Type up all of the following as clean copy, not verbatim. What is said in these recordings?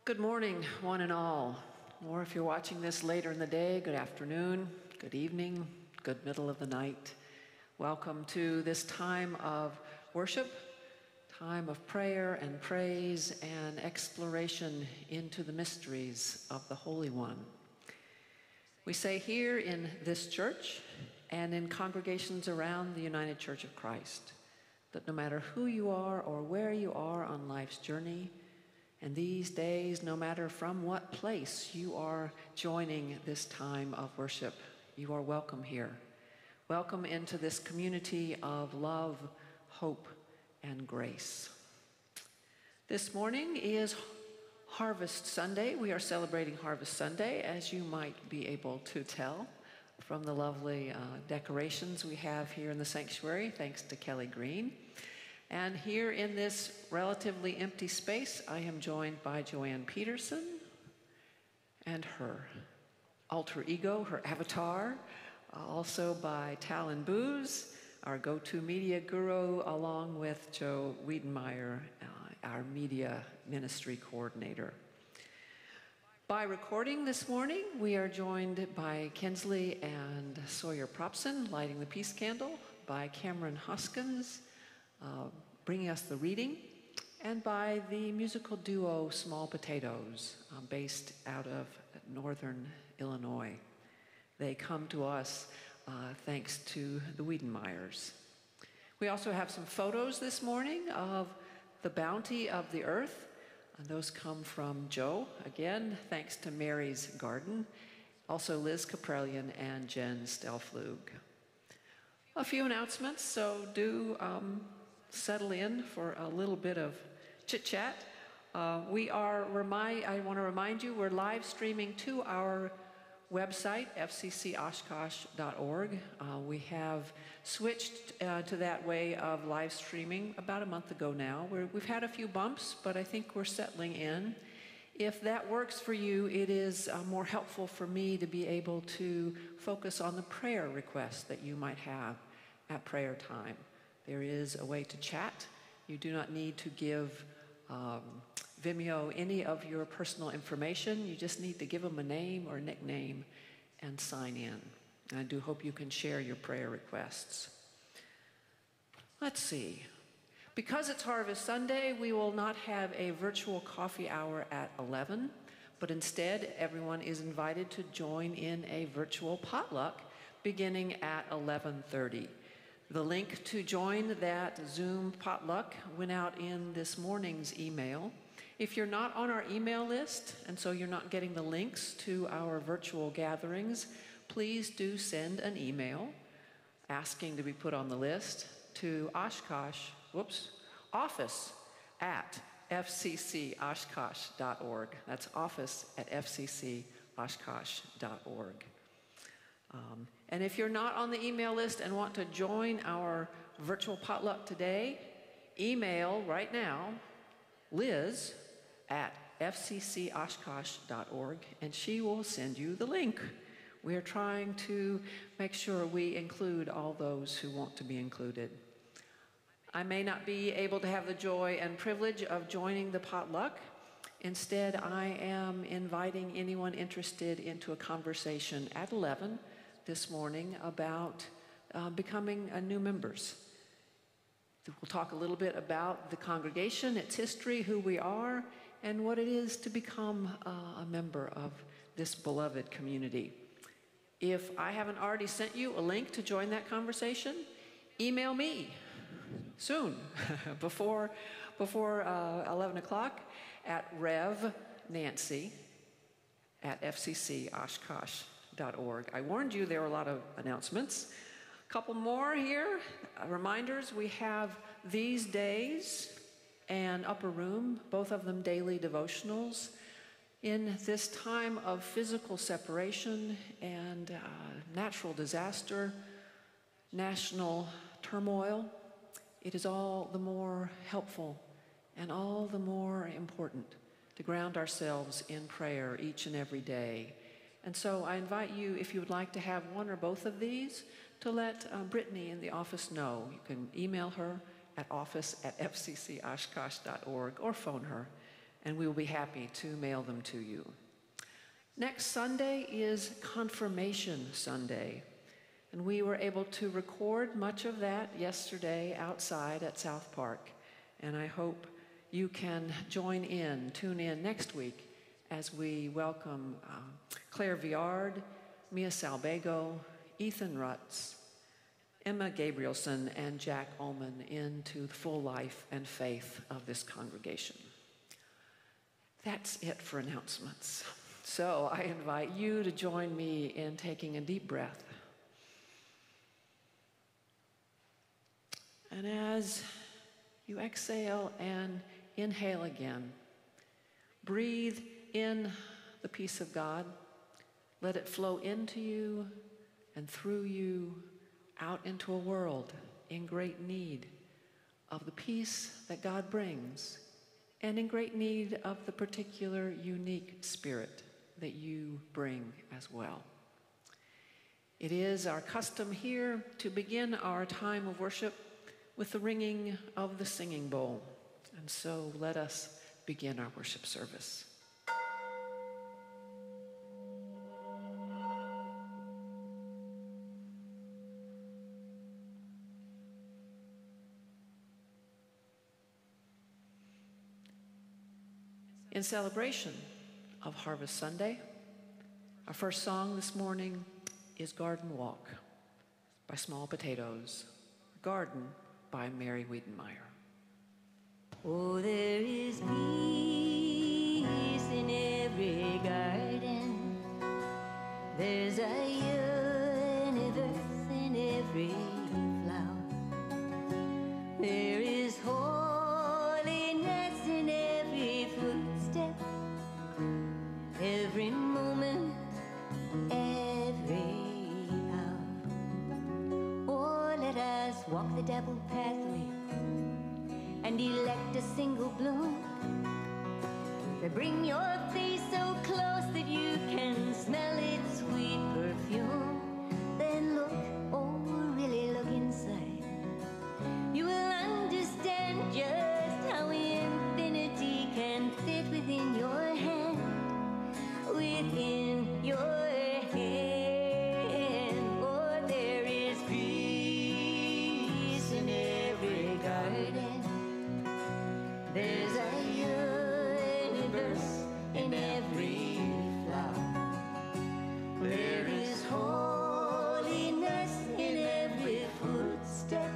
Good morning, one and all. Or if you're watching this later in the day, good afternoon, good evening, good middle of the night. Welcome to this time of worship, time of prayer and praise and exploration into the mysteries of the Holy One. We say here in this church and in congregations around the United Church of Christ that no matter who you are or where you are on life's journey, and these days, no matter from what place you are joining this time of worship, you are welcome here. Welcome into this community of love, hope, and grace. This morning is Harvest Sunday. We are celebrating Harvest Sunday, as you might be able to tell from the lovely decorations we have here in the sanctuary, thanks to Kelly Green. And here in this relatively empty space, I am joined by Joanne Peterson and her alter ego, her avatar, also by Talon Booz, our go-to media guru, along with Joe Wiedenmeyer, our media ministry coordinator. By recording this morning, we are joined by Kinsley and Sawyer Propson, lighting the peace candle, by Cameron Hoskins, bringing us the reading, and by the musical duo Small Potatoes, based out of northern Illinois. They come to us thanks to the Wiedenmeyers. We also have some photos this morning of the bounty of the earth. And those come from Joe, again, thanks to Mary's Garden, also Liz Caprellian and Jen Stelflug. A few announcements, so do settle in for a little bit of chit-chat. I want to remind you, we're live streaming to our website, fccoshkosh.org. We have switched to that way of live streaming about a month ago now. We've had a few bumps, but I think we're settling in. If that works for you, it is more helpful for me to be able to focus on the prayer requests that you might have at prayer time. There is a way to chat. You do not need to give Vimeo any of your personal information. You just need to give them a name or a nickname and sign in. And I do hope you can share your prayer requests. Let's see. Because it's Harvest Sunday, we will not have a virtual coffee hour at 11, but instead everyone is invited to join in a virtual potluck beginning at 11:30. The link to join that Zoom potluck went out in this morning's email. If you're not on our email list, and so you're not getting the links to our virtual gatherings, please do send an email asking to be put on the list to office@fccoshkosh.org. That's office@fccoshkosh.org. And if you're not on the email list and want to join our virtual potluck today, email right now Liz@fccoshkosh.org, and she will send you the link. We are trying to make sure we include all those who want to be included. I may not be able to have the joy and privilege of joining the potluck. Instead, I am inviting anyone interested into a conversation at 11 this morning about becoming new members. We'll talk a little bit about the congregation, its history, who we are, and what it is to become a member of this beloved community. If I haven't already sent you a link to join that conversation, email me soon, before 11 o'clock at revnancy@fccoshkosh.org. I warned you there were a lot of announcements. A couple more here. Reminders, we have these days and Upper Room, both of them daily devotionals. In this time of physical separation and natural disaster, national turmoil, it is all the more helpful and all the more important to ground ourselves in prayer each and every day. And so I invite you, if you would like to have one or both of these, to let Brittany in the office know. You can email her at office@fccoshkosh.org or phone her and we will be happy to mail them to you. Next Sunday is Confirmation Sunday, and we were able to record much of that yesterday outside at South Park, and I hope you can tune in next week as we welcome Claire Viard, Mia Salbego, Ethan Rutz, Emma Gabrielson, and Jack Ullman into the full life and faith of this congregation. That's it for announcements. So I invite you to join me in taking a deep breath. And as you exhale and inhale again, breathe in the peace of God. Let it flow into you and through you out into a world in great need of the peace that God brings, and in great need of the particular unique spirit that you bring as well. It is our custom here to begin our time of worship with the ringing of the singing bowl. And so let us begin our worship service. In celebration of Harvest Sunday, our first song this morning is Garden Walk by Small Potatoes, Garden by Mary Wiedenmeyer. Oh, there is peace in every garden. There's a universe in every flower. There is holiness in every footstep, every moment, every hour. Oh, let us walk the double pathway and elect a single bloom. To bring your face so close that you can smell its sweet perfume. Then look, oh really look inside. You will understand just how infinity can fit within your hand. Within your hand. Oh, there is peace in every garden. There's a universe in every flower. There is holiness in every footstep,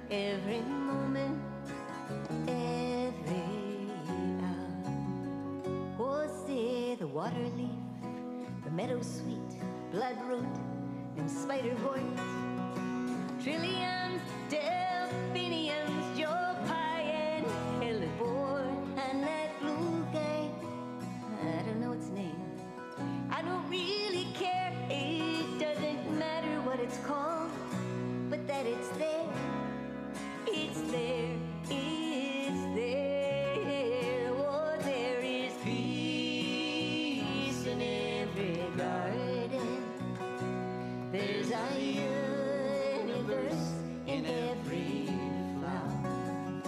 every moment, every hour. Oh, say the water leaf, the meadow sweet, bloodroot, and spiderwort, trilliums, delphiniums, joe pie, and hellebore, and that blue guy, I don't know its name. I don't really care, it doesn't matter what it's called, but that it's there, it's there, it's there. Oh, there is peace in every garden. There's a universe in every flower.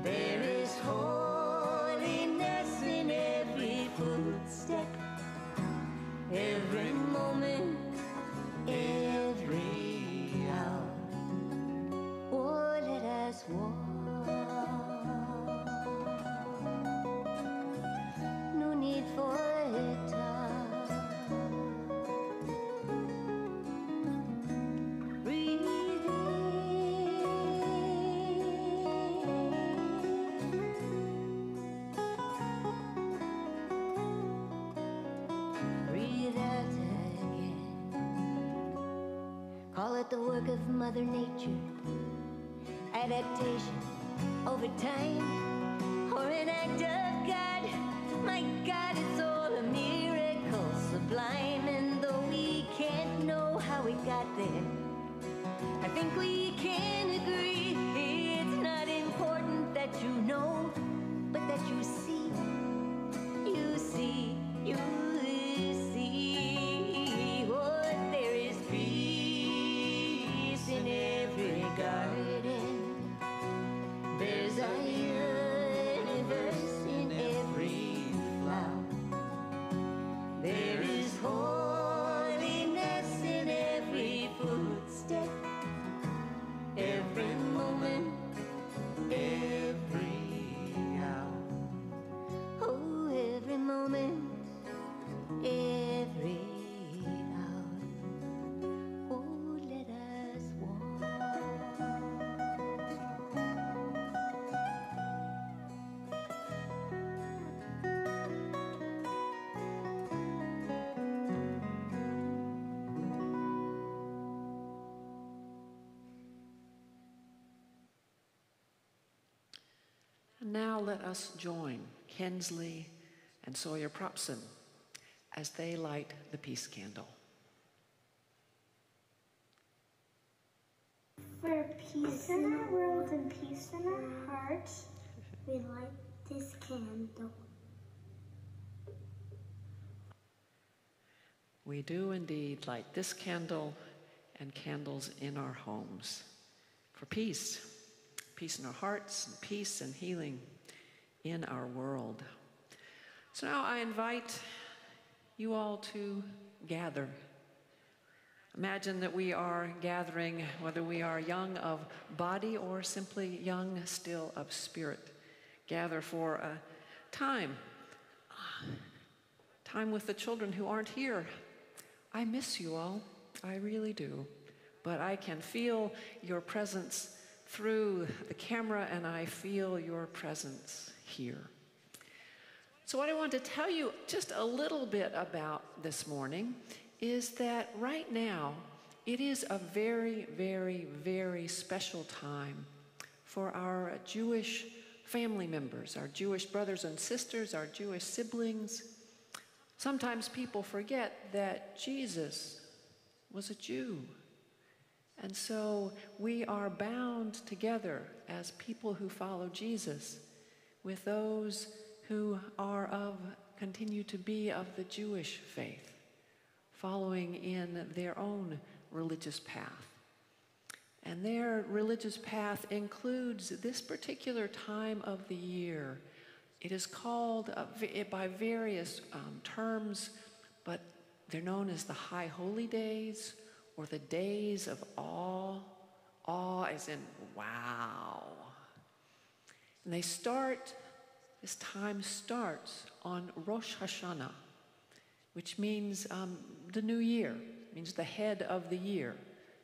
There is holiness in every footstep, every moment, every hour. Oh, let us walk. No need for a talk. Breathe breathe out again. Call it the work of Mother Nature, adaptation over time, or an act of God. My God, it's all a miracle sublime. And though we can't know how it got there, I think we can agree it's not important that you know, but that you see, you see, you see. Oh, there is peace in every garden. There's a universe in now let us join Kensley and Sawyer Propson as they light the peace candle. For peace in our world and peace in our hearts, we light this candle. We do indeed light this candle and candles in our homes for peace. Peace in our hearts, and peace and healing in our world. So now I invite you all to gather. Imagine that we are gathering, whether we are young of body or simply young still of spirit. Gather for a time with the children who aren't here. I miss you all, I really do. But I can feel your presence through the camera, and I feel your presence here. So what I want to tell you just a little bit about this morning is that right now, it is a very, very, very special time for our Jewish family members, our Jewish brothers and sisters, our Jewish siblings. Sometimes people forget that Jesus was a Jew. And so we are bound together as people who follow Jesus with those who continue to be of the Jewish faith, following in their own religious path. And their religious path includes this particular time of the year. It is called by various terms, but they're known as the High Holy Days or the Days of Awe. Awe as in wow. And this time starts on Rosh Hashanah, which means the new year, means the head of the year,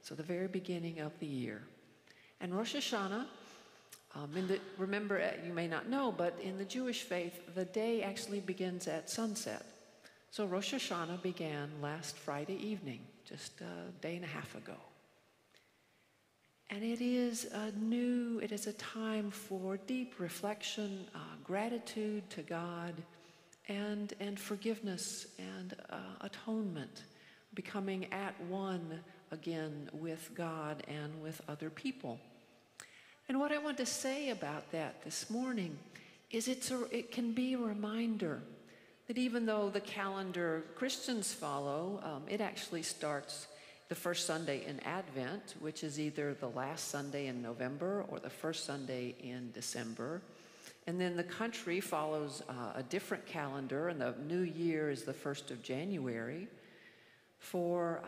so the very beginning of the year. And Rosh Hashanah, remember, you may not know, but in the Jewish faith, the day actually begins at sunset. So Rosh Hashanah began last Friday evening, just a day and a half ago. And it is a time for deep reflection, gratitude to God, and forgiveness and atonement, becoming at one again with God and with other people. And what I want to say about that this morning is it can be a reminder that even though the calendar Christians follow, it actually starts the first Sunday in Advent, which is either the last Sunday in November or the first Sunday in December. And then the country follows a different calendar, and the new year is the 1st of January. For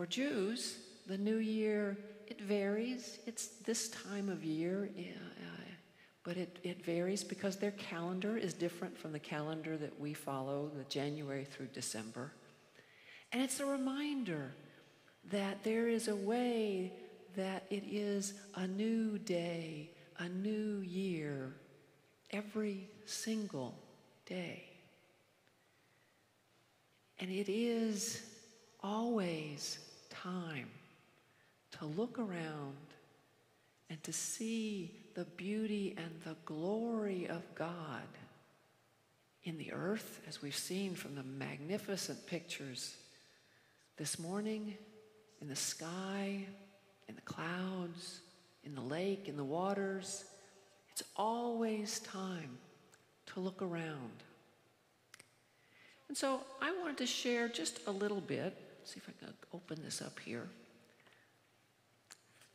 Jews, the new year, it varies. It's this time of year, but it varies because their calendar is different from the calendar that we follow, the January through December. And it's a reminder that there is a way that it is a new day, a new year, every single day. And it is always time to look around and to see the beauty and the glory of God in the earth, as we've seen from the magnificent pictures this morning, in the sky, in the clouds, in the lake, in the waters. It's always time to look around. And so I wanted to share just a little bit. See if I can open this up here.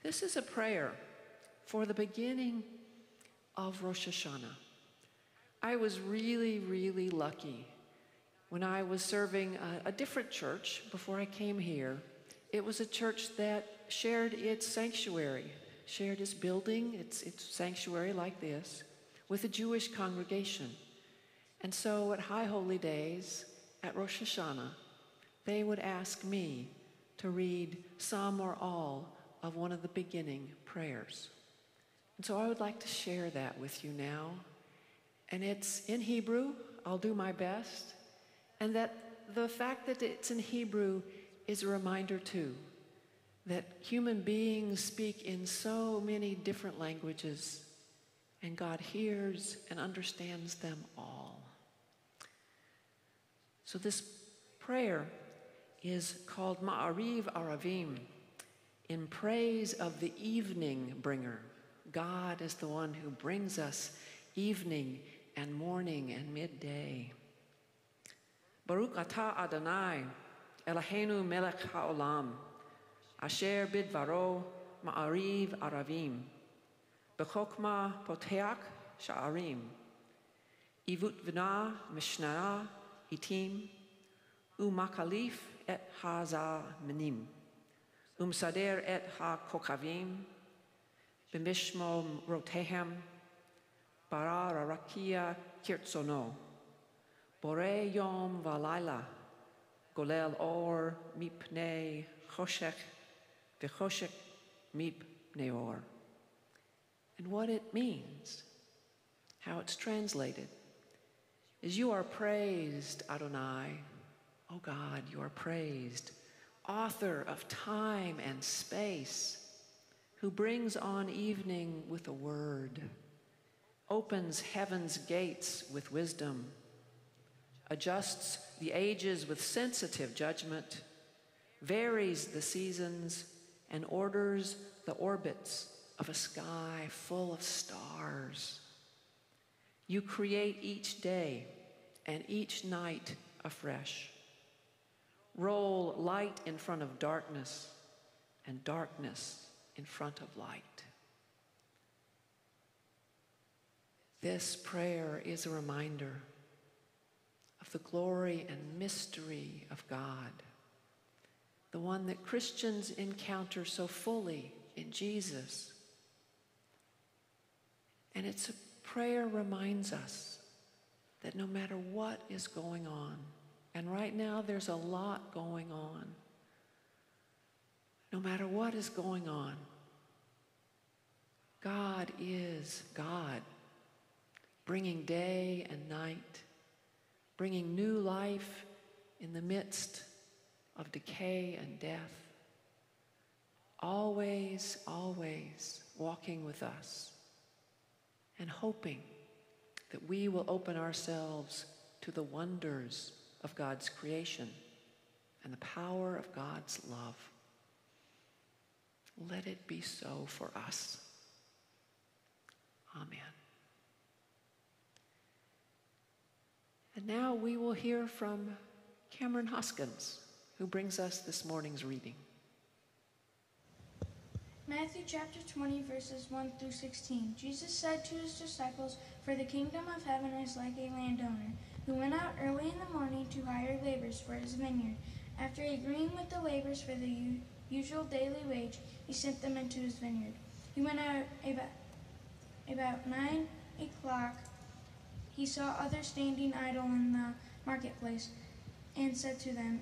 This is a prayer for the beginning of Rosh Hashanah. I was really, really lucky when I was serving a different church before I came here. It was a church that shared its sanctuary, shared its building, its sanctuary like this, with a Jewish congregation. And so at High Holy Days, at Rosh Hashanah, they would ask me to read some or all of one of the beginning prayers. And so I would like to share that with you now. And it's in Hebrew. I'll do my best. And that the fact that it's in Hebrew is a reminder, too, that human beings speak in so many different languages, and God hears and understands them all. So this prayer is called Ma'ariv Aravim, in praise of the evening bringer. God is the one who brings us evening and morning and midday. Baruch atah Adonai, Eloheinu melech haolam, asher bidvaro ma'ariv aravim, bechokma poteach sha'arim, ivut v'na mishnah itim, umakalif et haza menim, umsader et ha-kokavim, b'mishmo rotehem, bara rarakia kirtzono, bore yom v'layla, golel or mipnei choshech, v'choshech mipnei or. And what it means, how it's translated, is you are praised, Adonai. Oh God, you are praised, author of time and space, who brings on evening with a word, opens heaven's gates with wisdom, adjusts the ages with sensitive judgment, varies the seasons, and orders the orbits of a sky full of stars. You create each day and each night afresh. Roll light in front of darkness and darkness in front of light. This prayer is a reminder of the glory and mystery of God, the one that Christians encounter so fully in Jesus. And it's a prayer reminds us that no matter what is going on, and right now there's a lot going on, no matter what is going on, God is God, bringing day and night, bringing new life in the midst of decay and death, always, always walking with us and hoping that we will open ourselves to the wonders of God's creation and the power of God's love. Let it be so for us. Amen. And now we will hear from Cameron Hoskins, who brings us this morning's reading. Matthew chapter 20, verses 1 through 16. Jesus said to his disciples, "For the kingdom of heaven is like a landowner who went out early in the morning to hire laborers for his vineyard. After agreeing with the laborers for the usual daily wage, he sent them into his vineyard. He went out about 9 o'clock. He saw others standing idle in the marketplace and said to them,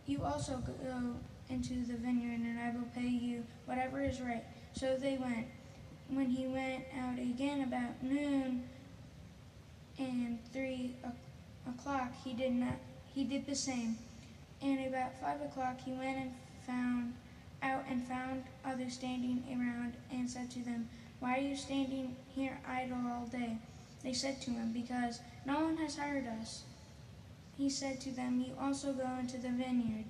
'You also go into the vineyard, and I will pay you whatever is right.' So they went. When he went out again about noon and 3 o'clock, he did the same. And about 5 o'clock he went and found others standing around and said to them, 'Why are you standing here idle all day?' They said to him, 'Because no one has hired us.' He said to them, 'You also go into the vineyard.'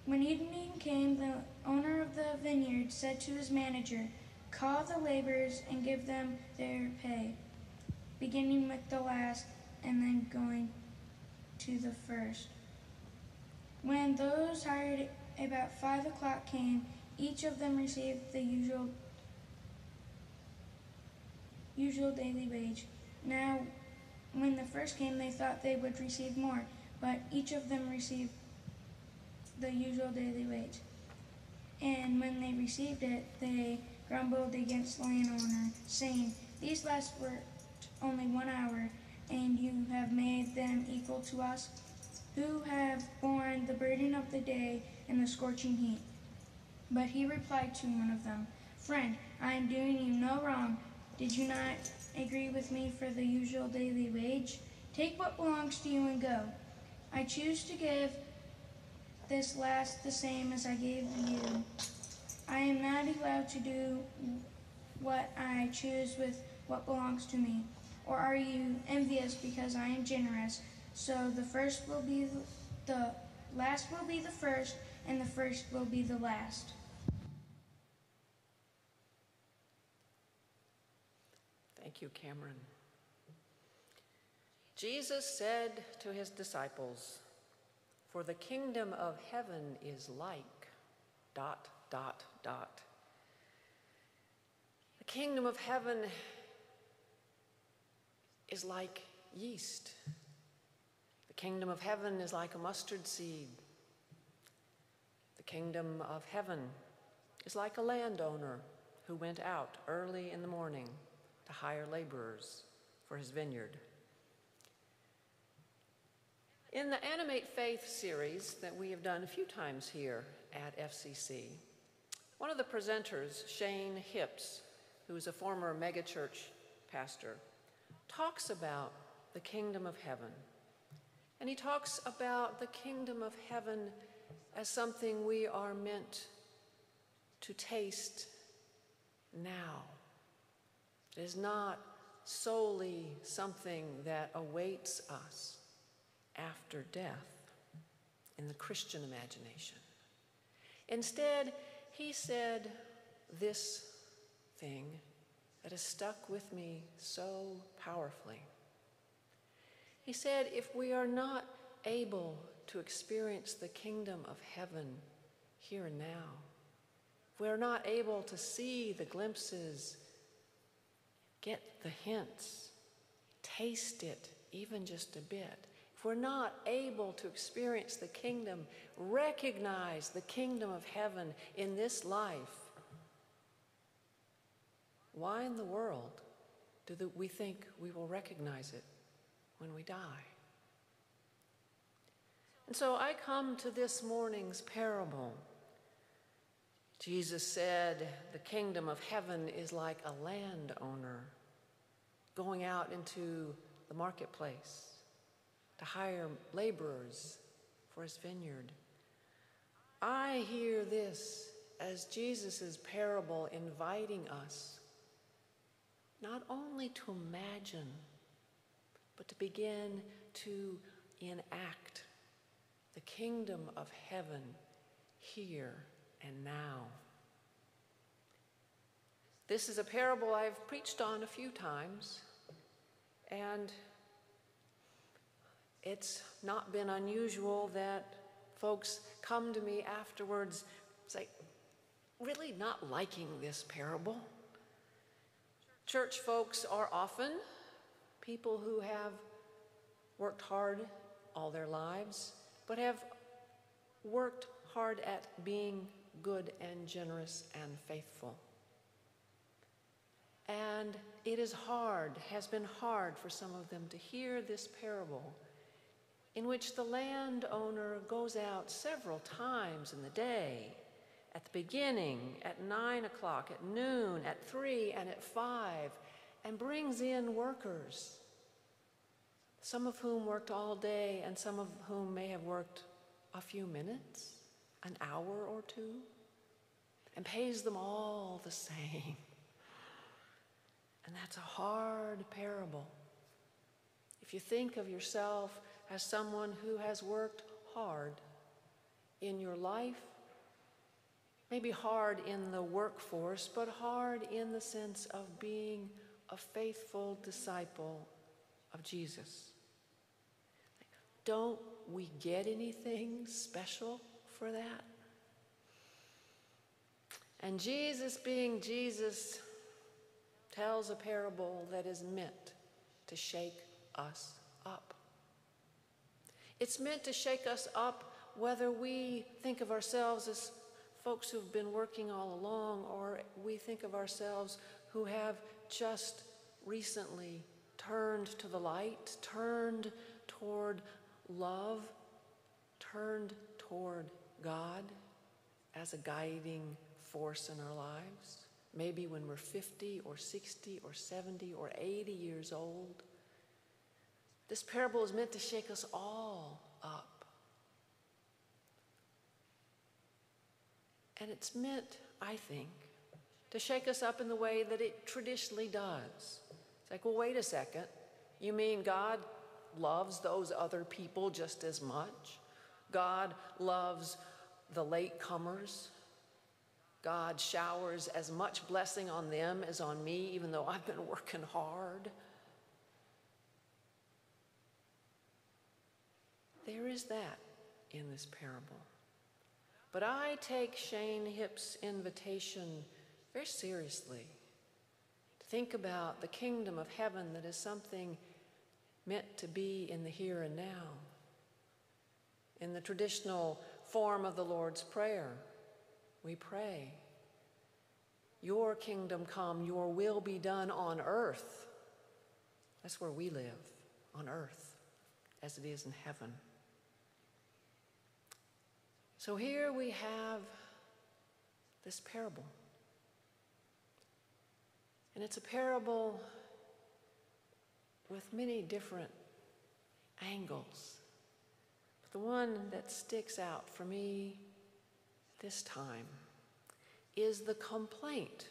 When evening came, the owner of the vineyard said to his manager, 'Call the laborers and give them their pay, beginning with the last and then going to the first.' When those hired about 5 o'clock came, each of them received the usual daily wage. Now, when the first came, they thought they would receive more, but each of them received the usual daily wage. And when they received it, they grumbled against the landowner, saying, 'These last worked only 1 hour, and you have made them equal to us, who have borne the burden of the day and the scorching heat.' But he replied to one of them, 'Friend, I am doing you no wrong. Did you not agree with me for the usual daily wage? Take what belongs to you and go. I choose to give this last the same as I gave you. I am not allowed to do what I choose with what belongs to me? Or are you envious because I am generous? So the first will be the last will be the first, and the first will be the last. Thank you, Cameron. Jesus said to his disciples, "For the kingdom of heaven is like, ... The kingdom of heaven is like yeast. The kingdom of heaven is like a mustard seed. The kingdom of heaven is like a landowner who went out early in the morning to hire laborers for his vineyard." In the Animate Faith series that we have done a few times here at FCC, one of the presenters, Shane Hips, who is a former megachurch pastor, talks about the kingdom of heaven. And he talks about the kingdom of heaven as something we are meant to taste now. It is not solely something that awaits us after death in the Christian imagination. Instead, he said this thing that has stuck with me so powerfully. He said, if we are not able to experience the kingdom of heaven here and now, if we are not able to see the glimpses, get the hints, taste it even just a bit, if we're not able to experience the kingdom, recognize the kingdom of heaven in this life, why in the world do we think we will recognize it when we die? And so I come to this morning's parable. Jesus said, the kingdom of heaven is like a landowner going out into the marketplace to hire laborers for his vineyard. I hear this as Jesus' parable inviting us not only to imagine, but to begin to enact the kingdom of heaven here and now. This is a parable I've preached on a few times, and it's not been unusual that folks come to me afterwards and say, really not liking this parable. Church folks are often people who have worked hard all their lives, but have worked hard at being good and generous and faithful. And it is hard, has been hard for some of them to hear this parable in which the landowner goes out several times in the day, at the beginning, at 9 o'clock, at noon, at 3, and at 5, and brings in workers, some of whom worked all day and some of whom may have worked a few minutes, an hour or two, and pays them all the same. And that's a hard parable. If you think of yourself as someone who has worked hard in your life, maybe hard in the workforce, but hard in the sense of being a faithful disciple of Jesus, don't we get anything special for that? And Jesus, being Jesus, tells a parable that is meant to shake us up. It's meant to shake us up whether we think of ourselves as folks who've been working all along, or we think of ourselves who have just recently turned to the light, turned toward love, turned toward God as a guiding force in our lives. Maybe when we're 50 or 60 or 70 or 80 years old. This parable is meant to shake us all up. And it's meant, I think, to shake us up in the way that it traditionally does. It's like, well, wait a second. You mean God loves those other people just as much? God loves the latecomers? God showers as much blessing on them as on me, even though I've been working hard? There is that in this parable. But I take Shane Hipp's invitation very seriously to think about the kingdom of heaven that is something meant to be in the here and now. In the traditional form of the Lord's Prayer, we pray, "Your kingdom come, your will be done on earth." That's where we live, on earth, as it is in heaven. So here we have this parable. And it's a parable with many different angles. But the one that sticks out for me this time is the complaint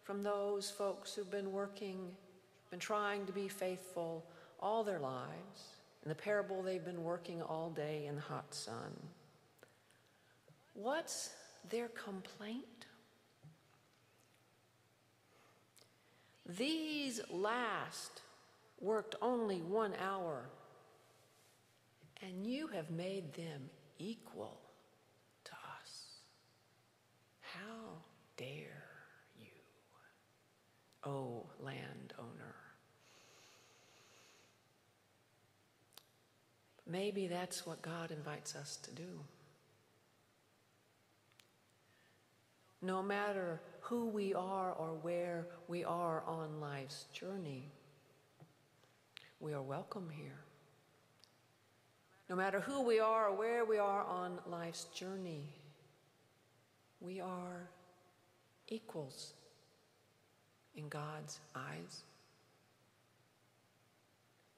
from those folks who've been working, been trying to be faithful all their lives. In the parable, they've been working all day in the hot sun. What's their complaint? These last worked only 1 hour, and you have made them equal to us. How dare you, O landowner? Maybe that's what God invites us to do. No matter who we are or where we are on life's journey, we are welcome here. No matter who we are or where we are on life's journey, we are equals in God's eyes.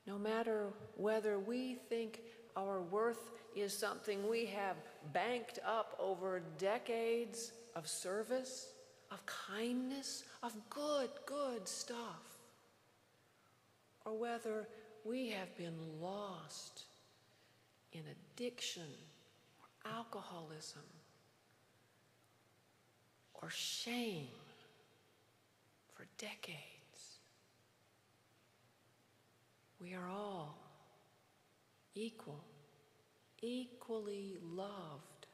No matter whether we think our worth is something we have banked up over decades of service, of kindness, of good stuff, or whether we have been lost in addiction, or alcoholism, or shame for decades. We are all equal, equally loved.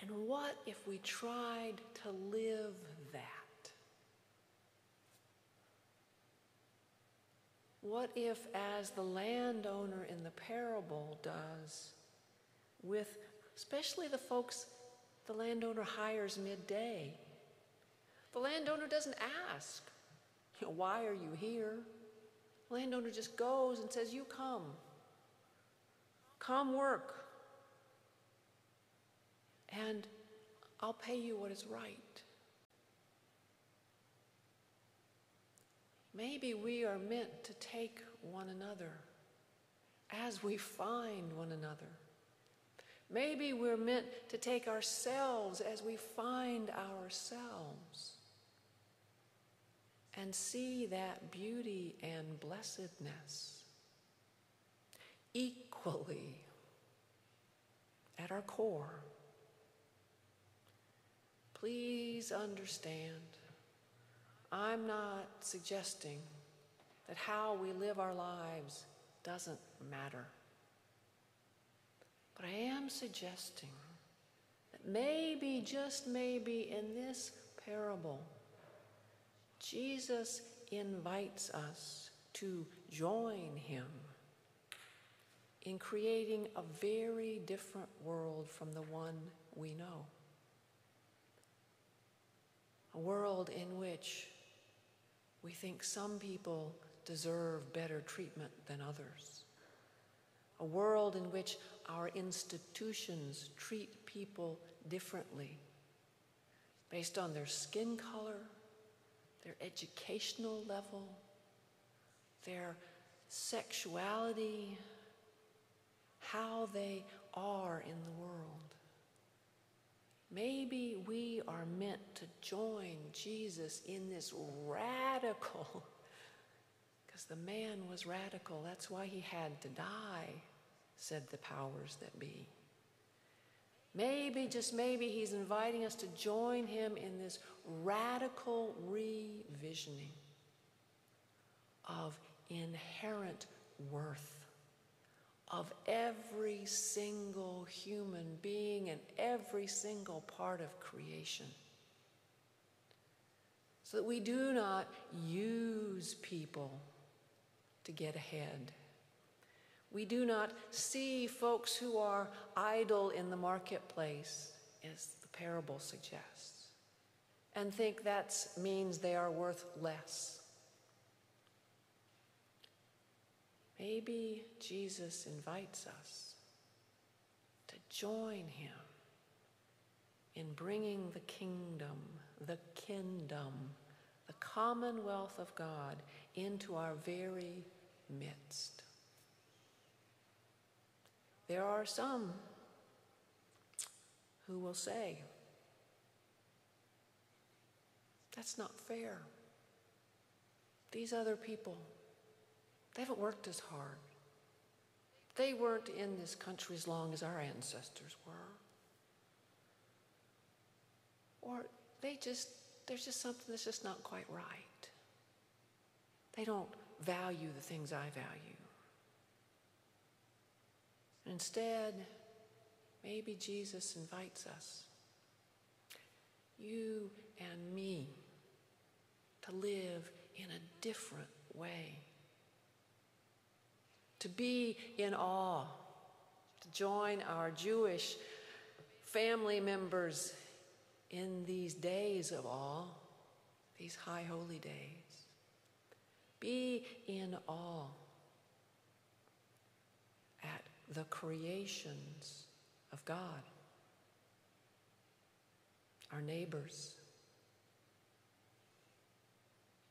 And what if we tried to live that? What if, as the landowner in the parable does, with especially the folks the landowner hires midday, the landowner doesn't ask, why are you here? The landowner just goes and says, you come work, and I'll pay you what is right. Maybe we are meant to take one another as we find one another. Maybe we're meant to take ourselves as we find ourselves and see that beauty and blessedness equally at our core. Please understand, I'm not suggesting that how we live our lives doesn't matter. But I am suggesting that maybe, just maybe, in this parable, Jesus invites us to join him in creating a very different world from the one we know. A world in which we think some people deserve better treatment than others. A world in which our institutions treat people differently based on their skin color, their educational level, their sexuality, how they are in the world. Maybe we are meant to join Jesus in this radical, because the man was radical. That's why he had to die, said the powers that be. Maybe, just maybe, he's inviting us to join him in this radical revisioning of inherent worth of every single human being and every single part of creation, so that we do not use people to get ahead. We do not see folks who are idle in the marketplace, as the parable suggests, and think that means they are worth less. Maybe Jesus invites us to join him in bringing the kingdom, the commonwealth of God into our very midst. There are some who will say, that's not fair. These other people, they haven't worked as hard. They weren't in this country as long as our ancestors were. Or there's just something that's just not quite right. They don't value the things I value. Instead, maybe Jesus invites us, you and me, to live in a different way. To be in awe, to join our Jewish family members in these days of awe, these high holy days. Be in awe at the creations of God, our neighbors,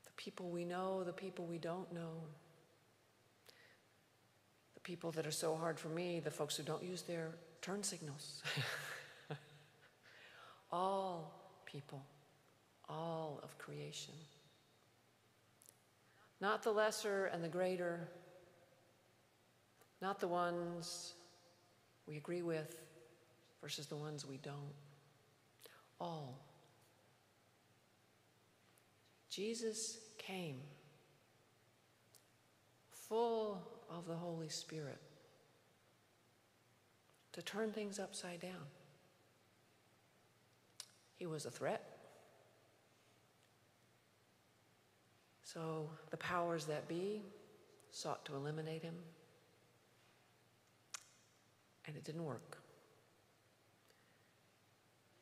the people we know, the people we don't know, the people that are so hard for me, the folks who don't use their turn signals. All people, all of creation. Not the lesser and the greater, not the ones we agree with versus the ones we don't. All. Jesus came full of the Holy Spirit to turn things upside down. He was a threat. So the powers that be sought to eliminate him, and it didn't work.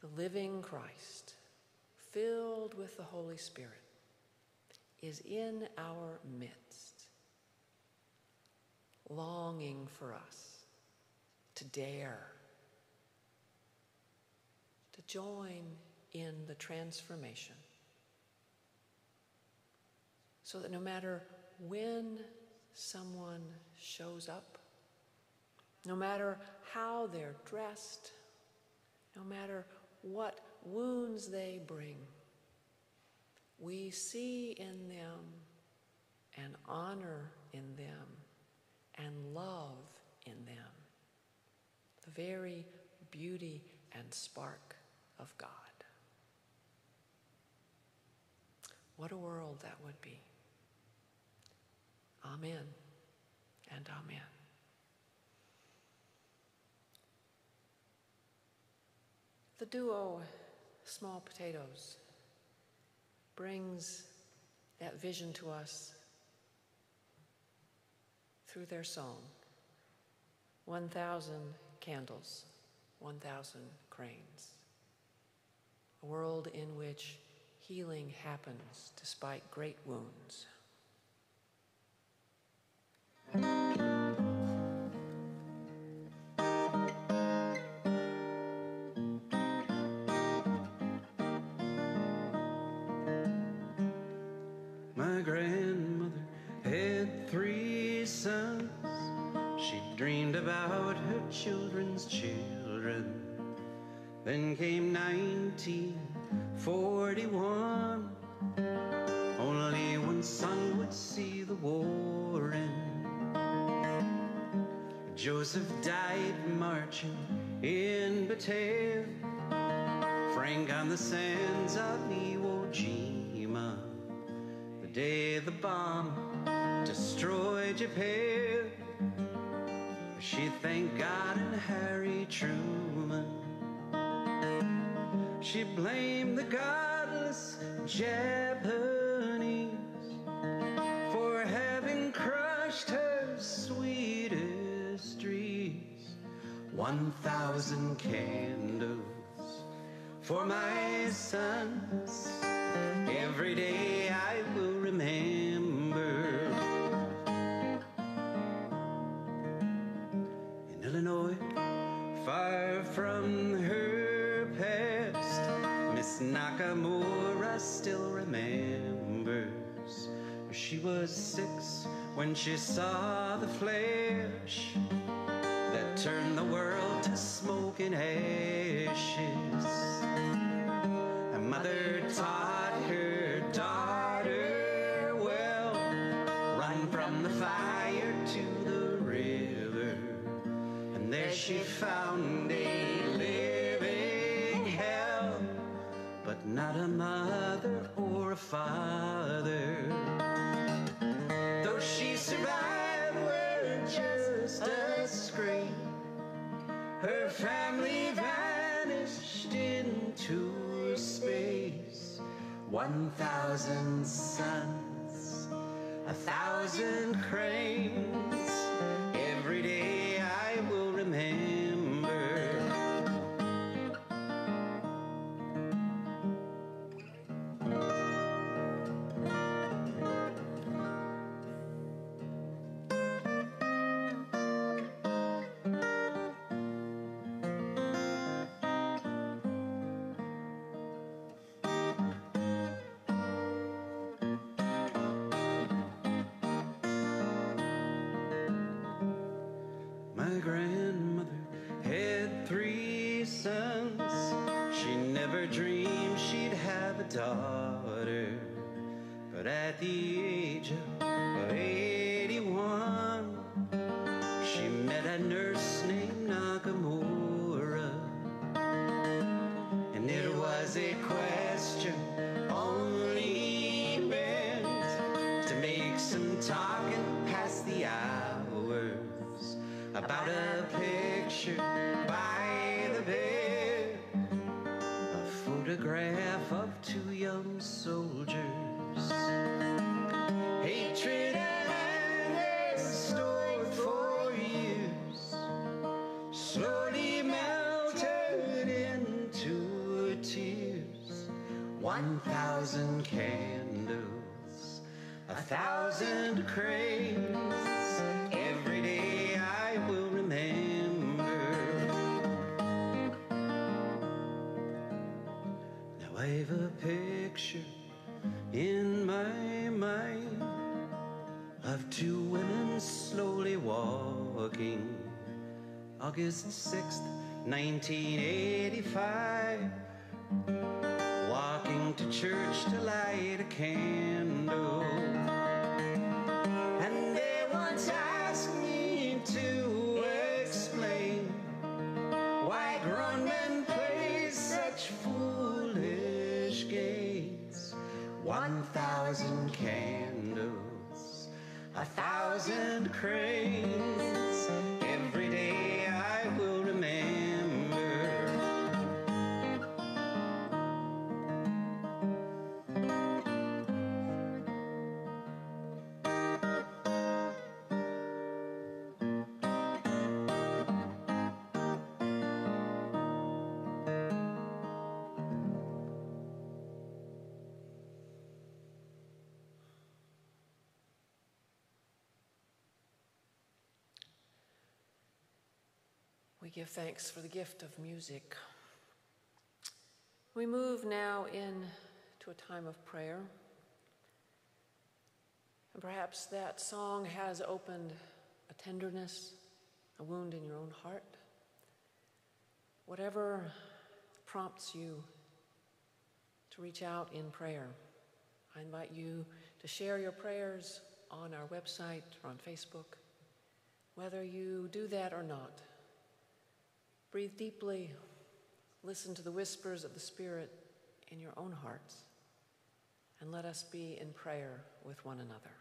The living Christ, filled with the Holy Spirit, is in our midst, longing for us to dare to join in the transformation, so that no matter when someone shows up, no matter how they're dressed, no matter what wounds they bring, we see in them and honor in them and love in them the very beauty and spark of God. What a world that would be. Amen and amen. The duo Small Potatoes brings that vision to us through their song, 1,000 candles, 1,000 cranes. A world in which healing happens despite great wounds. My grandmother had 3 sons. She dreamed about her children's children Then came 1941. Only one son would see the war end. Joseph died marching in Batavia, Frank on the sands of Iwo Jima. The day the bomb destroyed Japan, she thanked God and Harry Truman. She blamed the godless Japanese for having crushed her sweetest dreams. 1,000 candles for my sons. Every day I will remember. In Illinois, far from her past, Miss Nakamura still remembers. She was 6 when she saw the flash that turned the world to smoke and ashes. A mother taught her daughter well, run from the fire to the river. And there she found a living hell, but not a mother or a father. Though she survived, we're just a scream. Her family vanished into space. 1,000 suns, 1,000 cranes. Every day I will remember. My grandmother had 3 sons. She never dreamed she'd have a daughter. But at the age of 81, she met a nurse named Nakamura. And it was a question only meant to make some talking past the hours about a picture by the bed, a photograph of 2 young soldiers. Hatred and anger stored for years slowly melted into tears. 1,000 candles, 1,000 cranes. Every day I will remember. Now I've a picture in my mind of 2 women slowly walking. August 6th, 1985, walking to church to light a candle. And they once asked me to explain why grown men play such foolish games. 1,000 candles, 1,000 cranes. Every day I will remember. We give thanks for the gift of music. We move now into a time of prayer. And perhaps that song has opened a tenderness, a wound in your own heart. Whatever prompts you to reach out in prayer. I invite you to share your prayers on our website or on Facebook. Whether you do that or not, breathe deeply, listen to the whispers of the Spirit in your own hearts, and let us be in prayer with one another.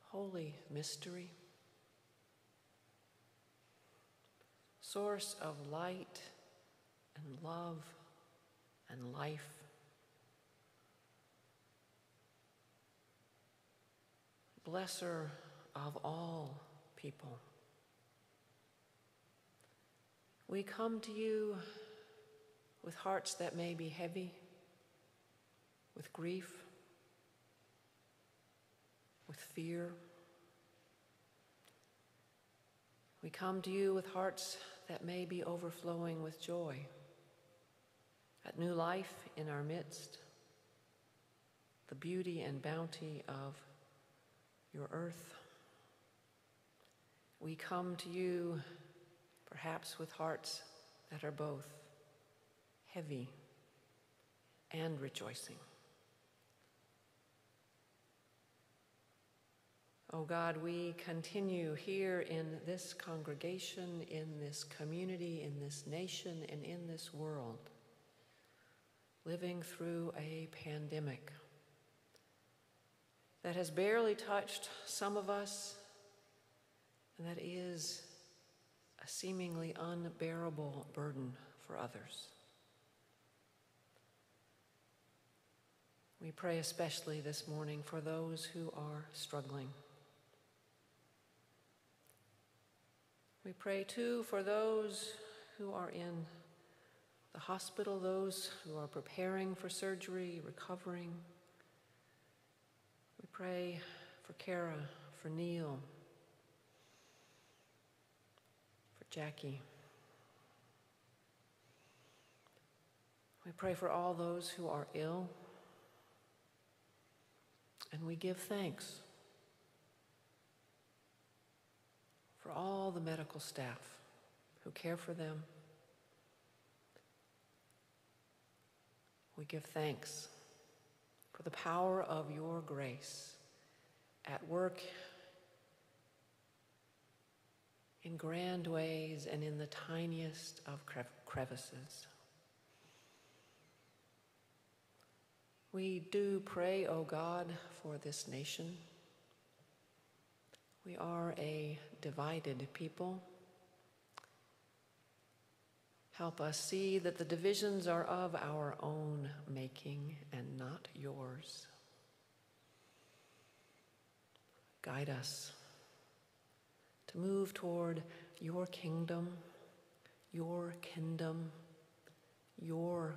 Holy mystery, source of light and love and life, blesser of all people, we come to you with hearts that may be heavy, with grief, with fear. We come to you with hearts that may be overflowing with joy at new life in our midst, the beauty and bounty of your earth. We come to you perhaps with hearts that are both heavy and rejoicing. Oh God, we continue here in this congregation, in this community, in this nation, and in this world, living through a pandemic that has barely touched some of us, and that is a seemingly unbearable burden for others. We pray especially this morning for those who are struggling. We pray too for those who are in the hospital, those who are preparing for surgery, recovering. We pray for Kara, for Neil, for Jackie. We pray for all those who are ill, and we give thanks for all the medical staff who care for them. We give thanks for the power of your grace at work in grand ways and in the tiniest of crevices. We do pray, O God, for this nation. We are a divided people. Help us see that the divisions are of our own making and not yours. Guide us to move toward your kingdom, your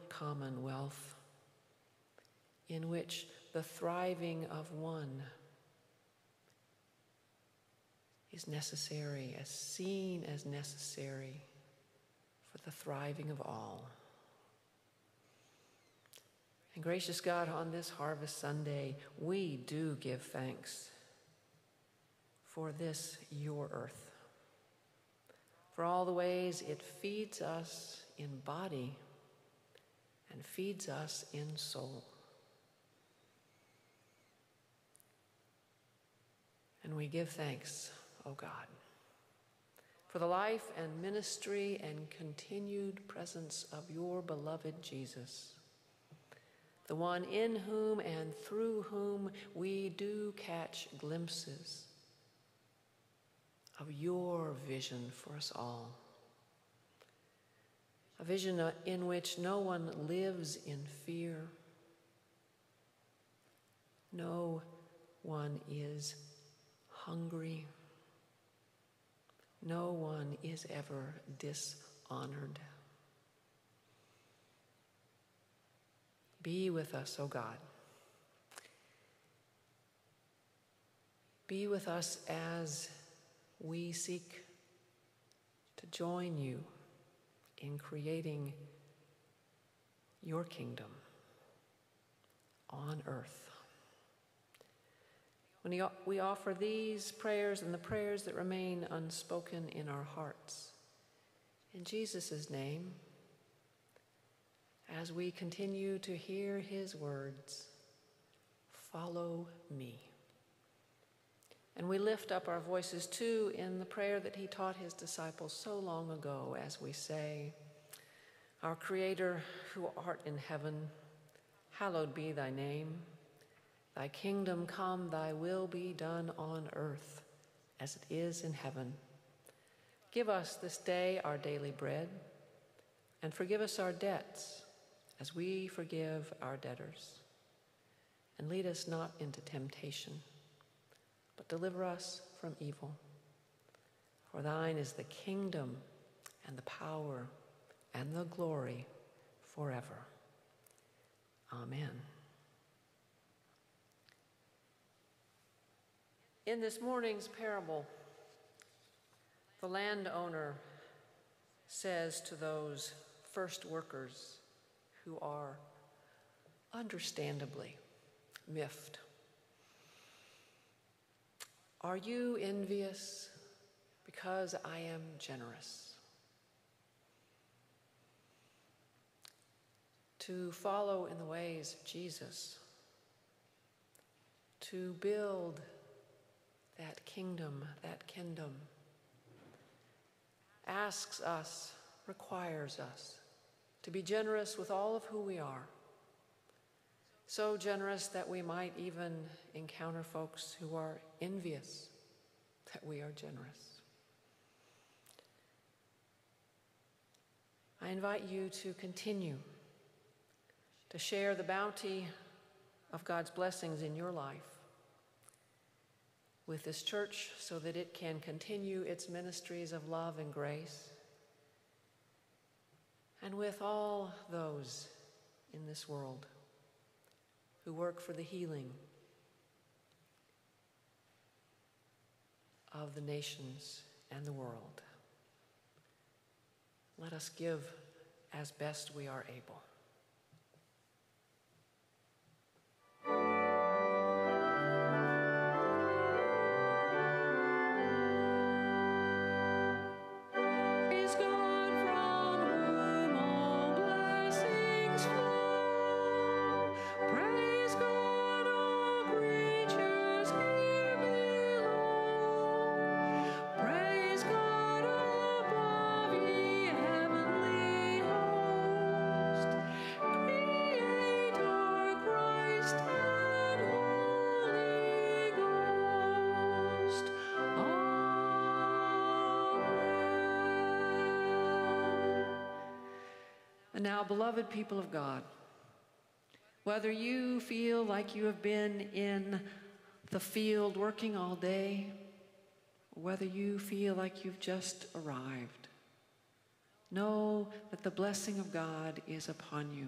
commonwealth, in which the thriving of one is necessary, as seen as necessary for the thriving of all. And gracious God, on this Harvest Sunday, we do give thanks for this, your earth, for all the ways it feeds us in body and feeds us in soul. And we give thanks, O God, for the life and ministry and continued presence of your beloved Jesus, the one in whom and through whom we do catch glimpses of your vision for us all, a vision in which no one lives in fear, no one is hungry, no one is ever dishonored. Be with us, O God. Be with us as we seek to join you in creating your kingdom on earth. When we offer these prayers and the prayers that remain unspoken in our hearts, in Jesus' name, as we continue to hear his words, follow me. And we lift up our voices too in the prayer that he taught his disciples so long ago as we say, Our Creator who art in heaven, hallowed be thy name. Thy kingdom come, thy will be done on earth as it is in heaven. Give us this day our daily bread, and forgive us our debts as we forgive our debtors. And lead us not into temptation, but deliver us from evil. For thine is the kingdom and the power and the glory forever. Amen. In this morning's parable, the landowner says to those first workers who are understandably miffed, Are you envious because I am generous? To follow in the ways of Jesus, to build that kingdom, asks us, requires us to be generous with all of who we are. So generous that we might even encounter folks who are envious that we are generous. I invite you to continue to share the bounty of God's blessings in your life with this church so that it can continue its ministries of love and grace, and with all those in this world who work for the healing of the nations and the world. Let us give as best we are able. And now, beloved people of God, whether you feel like you have been in the field working all day, or whether you feel like you've just arrived, know that the blessing of God is upon you.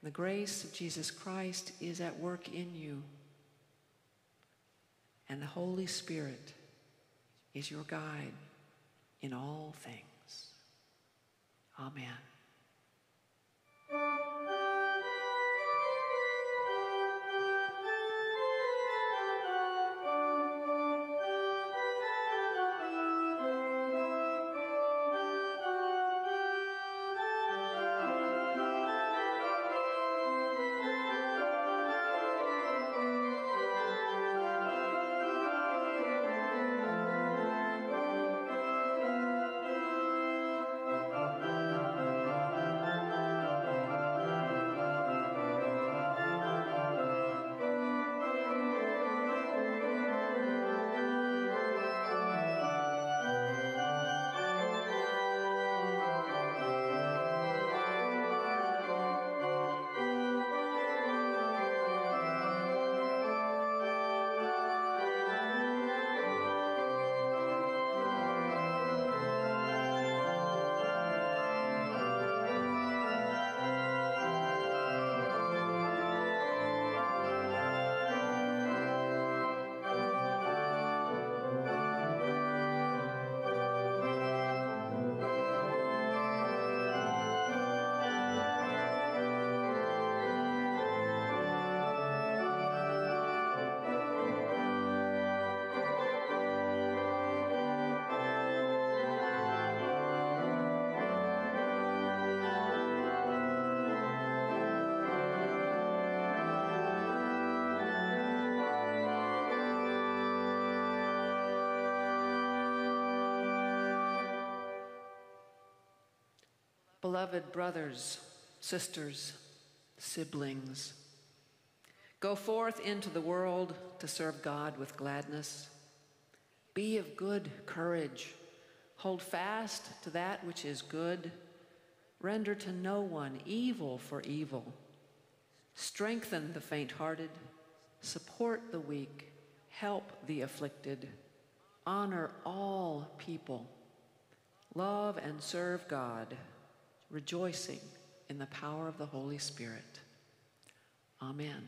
The grace of Jesus Christ is at work in you, and the Holy Spirit is your guide in all things. Amen. Beloved brothers, sisters, siblings, go forth into the world to serve God with gladness. Be of good courage. Hold fast to that which is good. Render to no one evil for evil. Strengthen the faint-hearted. Support the weak. Help the afflicted. Honor all people. Love and serve God, rejoicing in the power of the Holy Spirit. Amen.